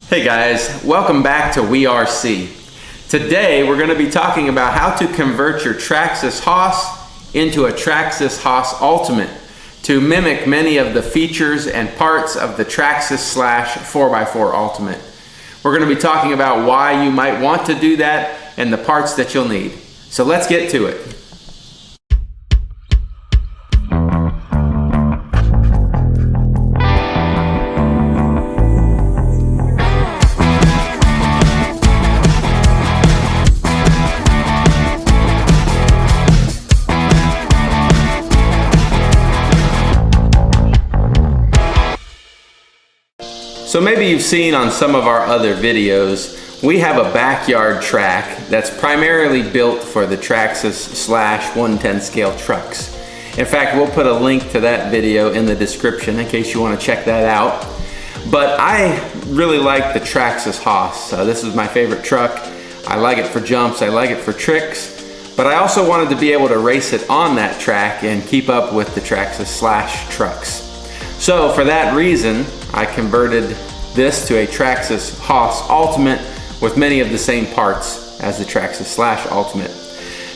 Hey guys, welcome back to WeRC. Today we're going to be talking about how to convert your Traxxas Hoss into a Traxxas Hoss Ultimate to mimic many of the features and parts of the Traxxas Slash 4x4 Ultimate. We're going to be talking about why you might want to do that and the parts that you'll need. So let's get to it. So maybe you've seen on some of our other videos, we have a backyard track that's primarily built for the Traxxas Slash 110 scale trucks. In fact, we'll put a link to that video in the description in case you want to check that out. But I really like the Traxxas Hoss. This is my favorite truck. I like it for jumps, I like it for tricks, but I also wanted to be able to race it on that track and keep up with the Traxxas Slash trucks. So for that reason, I converted this to a Traxxas Hoss Ultimate with many of the same parts as the Traxxas Slash Ultimate.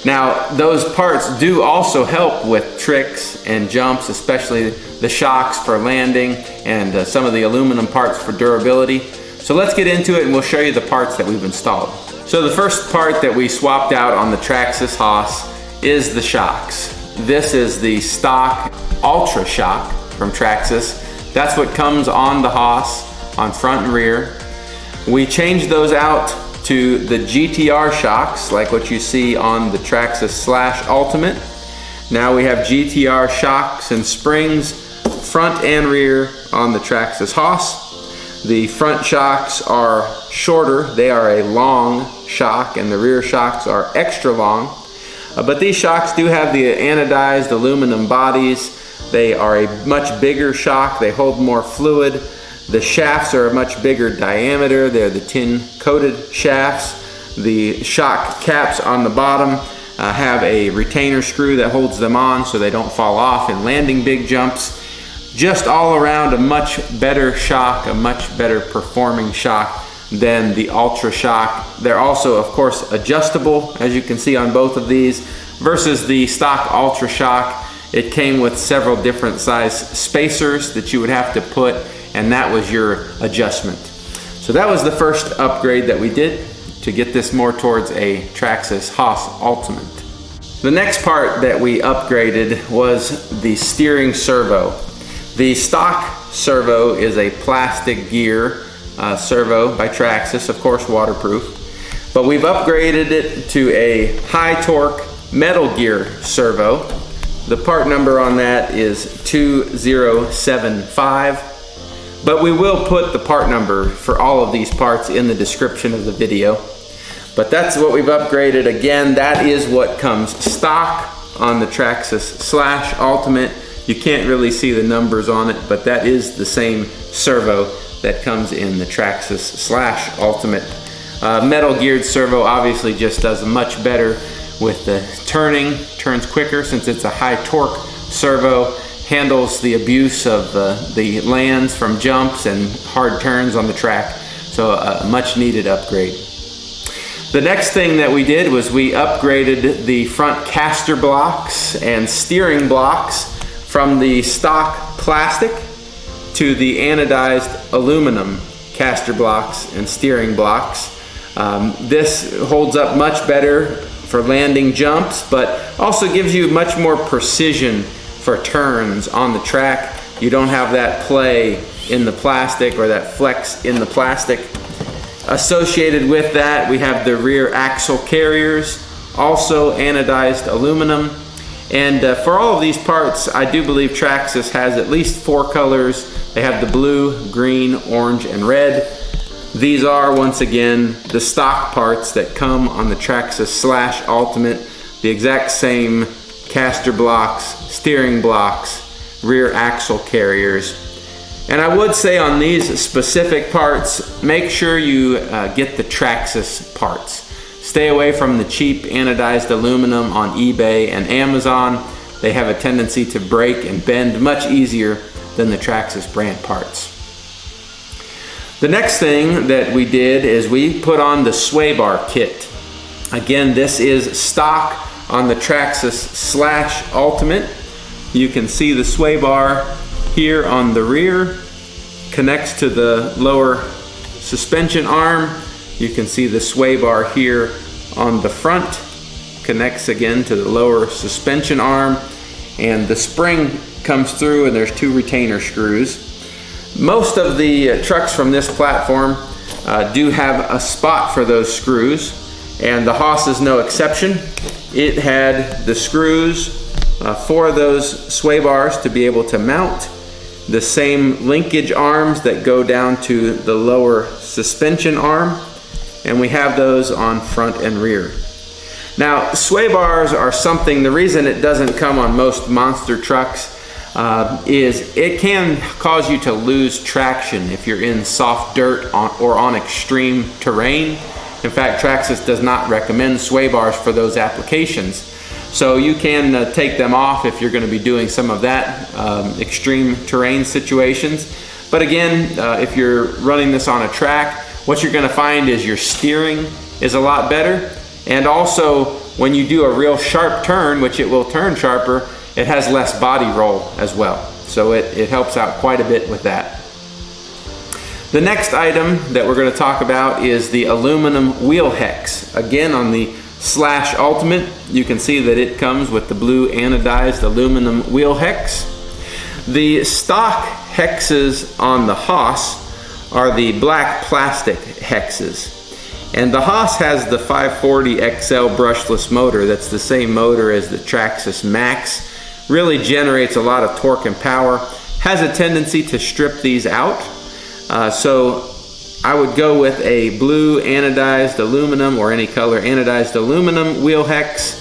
Now, those parts do also help with tricks and jumps, especially the shocks for landing and some of the aluminum parts for durability. So let's get into it and we'll show you the parts that we've installed. So the first part that we swapped out on the Traxxas Hoss is the shocks. This is the stock Ultra Shock from Traxxas. That's what comes on the Hoss, on front and rear. We changed those out to the GTR shocks, like what you see on the Traxxas Slash Ultimate. Now we have GTR shocks and springs, front and rear on the Traxxas Hoss. The front shocks are shorter, they are a long shock, and the rear shocks are extra long. But these shocks do have the anodized aluminum bodies. They are a much bigger shock, they hold more fluid. The shafts are a much bigger diameter, they're the tin coated shafts. The shock caps on the bottom have a retainer screw that holds them on so they don't fall off in landing big jumps. Just all around a much better shock, a much better performing shock than the Ultra Shock. They're also, of course, adjustable, as you can see on both of these, versus the stock Ultra Shock. It came with several different size spacers that you would have to put, and that was your adjustment. So that was the first upgrade that we did to get this more towards a Traxxas Hoss Ultimate. The next part that we upgraded was the steering servo. The stock servo is a plastic gear servo by Traxxas, of course waterproof, but we've upgraded it to a high torque metal gear servo. The part number on that is 2075, but we will put the part number for all of these parts in the description of the video. But that's what we've upgraded. Again, that is what comes stock on the Traxxas Slash Ultimate. You can't really see the numbers on it, but that is the same servo that comes in the Traxxas Slash Ultimate. Metal geared servo obviously just does much better with the turning, turns quicker since it's a high torque servo, handles the abuse of the lands from jumps and hard turns on the track. So a much needed upgrade. The next thing that we did was we upgraded the front caster blocks and steering blocks from the stock plastic to the anodized aluminum caster blocks and steering blocks. This holds up much better for landing jumps, but also gives you much more precision for turns on the track. You don't have that play in the plastic or that flex in the plastic. Associated with that, we have the rear axle carriers, also anodized aluminum. And for all of these parts, I do believe Traxxas has at least 4 colors. They have the blue, green, orange, and red. These are, once again, the stock parts that come on the Traxxas Slash Ultimate. The exact same caster blocks, steering blocks, rear axle carriers. And I would say on these specific parts, make sure you get the Traxxas parts. Stay away from the cheap anodized aluminum on eBay and Amazon. They have a tendency to break and bend much easier than the Traxxas brand parts. The next thing that we did is we put on the sway bar kit. Again, this is stock on the Traxxas Slash Ultimate. You can see the sway bar here on the rear, connects to the lower suspension arm. You can see the sway bar here on the front, connects again to the lower suspension arm, and the spring comes through and there's 2 retainer screws. Most of the trucks from this platform do have a spot for those screws, and the Hoss is no exception. It had the screws for those sway bars to be able to mount, the same linkage arms that go down to the lower suspension arm, and we have those on front and rear. Now, sway bars are something, the reason it doesn't come on most monster trucks is it can cause you to lose traction if you're in soft dirt or on extreme terrain. In fact, Traxxas does not recommend sway bars for those applications. So you can take them off if you're going to be doing some of that extreme terrain situations. But again, if you're running this on a track, what you're going to find is your steering is a lot better. And also, when you do a real sharp turn, which it will turn sharper, it has less body roll as well. So it helps out quite a bit with that. The next item that we're going to talk about is the aluminum wheel hex. Again, on the Slash Ultimate, you can see that it comes with the blue anodized aluminum wheel hex. The stock hexes on the Hoss are the black plastic hexes. And the Hoss has the 540 XL brushless motor. That's the same motor as the Traxxas Max. Really generates a lot of torque and power. Has a tendency to strip these out. So I would go with a blue anodized aluminum or any color anodized aluminum wheel hex.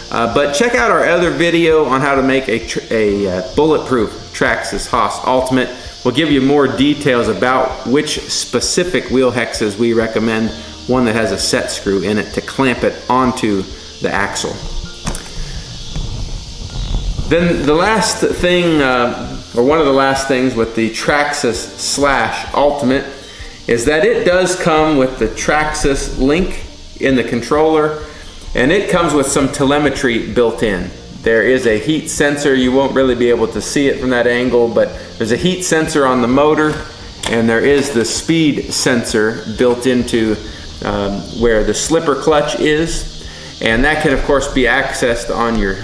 But check out our other video on how to make a bulletproof Traxxas Hoss Ultimate. We'll give you more details about which specific wheel hexes we recommend. One that has a set screw in it to clamp it onto the axle. Then the last thing, or one of the last things with the Traxxas Slash Ultimate is that it does come with the Traxxas Link in the controller, and it comes with some telemetry built in. There is a heat sensor. You won't really be able to see it from that angle, but there's a heat sensor on the motor, and there is the speed sensor built into where the slipper clutch is, and that can of course be accessed on your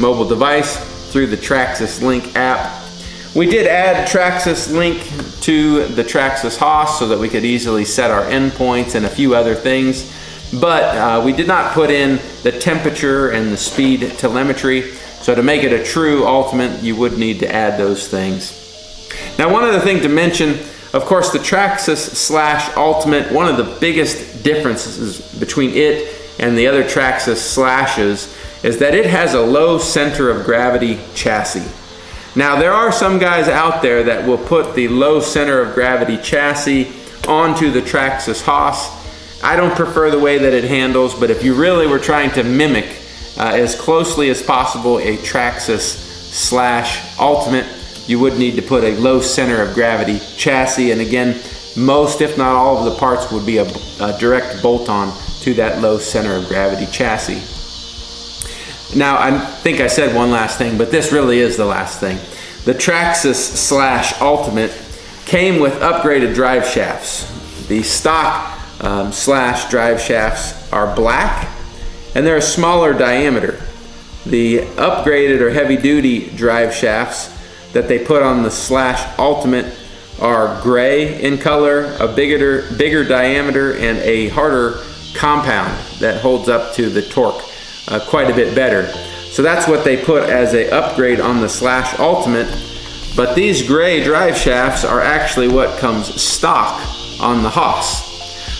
mobile device through the Traxxas Link app. We did add Traxxas Link to the Traxxas Hoss so that we could easily set our endpoints and a few other things, but we did not put in the temperature and the speed telemetry. So to make it a true Ultimate, you would need to add those things. Now, one other thing to mention, of course, the Traxxas Slash Ultimate, one of the biggest differences between it and the other Traxxas Slashes is that it has a low center of gravity chassis. Now, there are some guys out there that will put the low center of gravity chassis onto the Traxxas Hoss. I don't prefer the way that it handles, but if you really were trying to mimic as closely as possible a Traxxas Slash Ultimate, you would need to put a low center of gravity chassis, and again, most if not all of the parts would be a direct bolt-on to that low center of gravity chassis. Now, I think I said one last thing, but this really is the last thing. The Traxxas Slash Ultimate came with upgraded drive shafts. The stock Slash drive shafts are black, and they're a smaller diameter. The upgraded or heavy-duty drive shafts that they put on the Slash Ultimate are gray in color, a bigger diameter, and a harder compound that holds up to the torque quite a bit better. So that's what they put as an upgrade on the Slash Ultimate, but these gray drive shafts are actually what comes stock on the Hoss.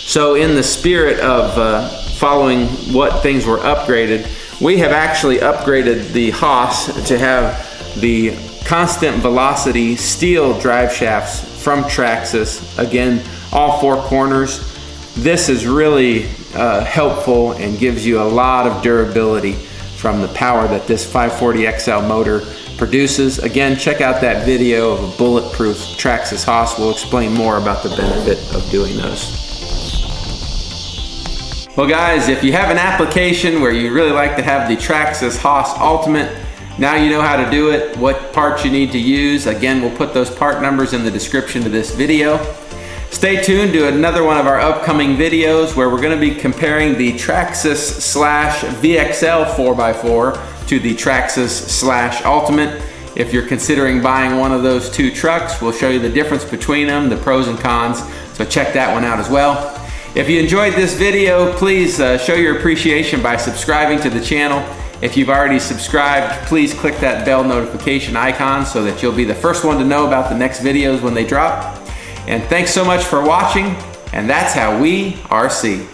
So in the spirit of following what things were upgraded, we have actually upgraded the Hoss to have the constant velocity steel drive shafts from Traxxas. Again, all 4 corners. This is really helpful and gives you a lot of durability from the power that this 540XL motor produces. Again, check out that video of a bulletproof Traxxas Hoss. We'll explain more about the benefit of doing those. Well guys, if you have an application where you really like to have the Traxxas Hoss Ultimate, now you know how to do it, what parts you need to use. Again, we'll put those part numbers in the description to this video. Stay tuned to another one of our upcoming videos where we're going to be comparing the Traxxas Slash VXL 4x4 to the Traxxas Slash Ultimate. If you're considering buying one of those two trucks, we'll show you the difference between them, the pros and cons, so check that one out as well. If you enjoyed this video, please show your appreciation by subscribing to the channel. If you've already subscribed, please click that bell notification icon so that you'll be the first one to know about the next videos when they drop. And thanks so much for watching, and that's how we RC.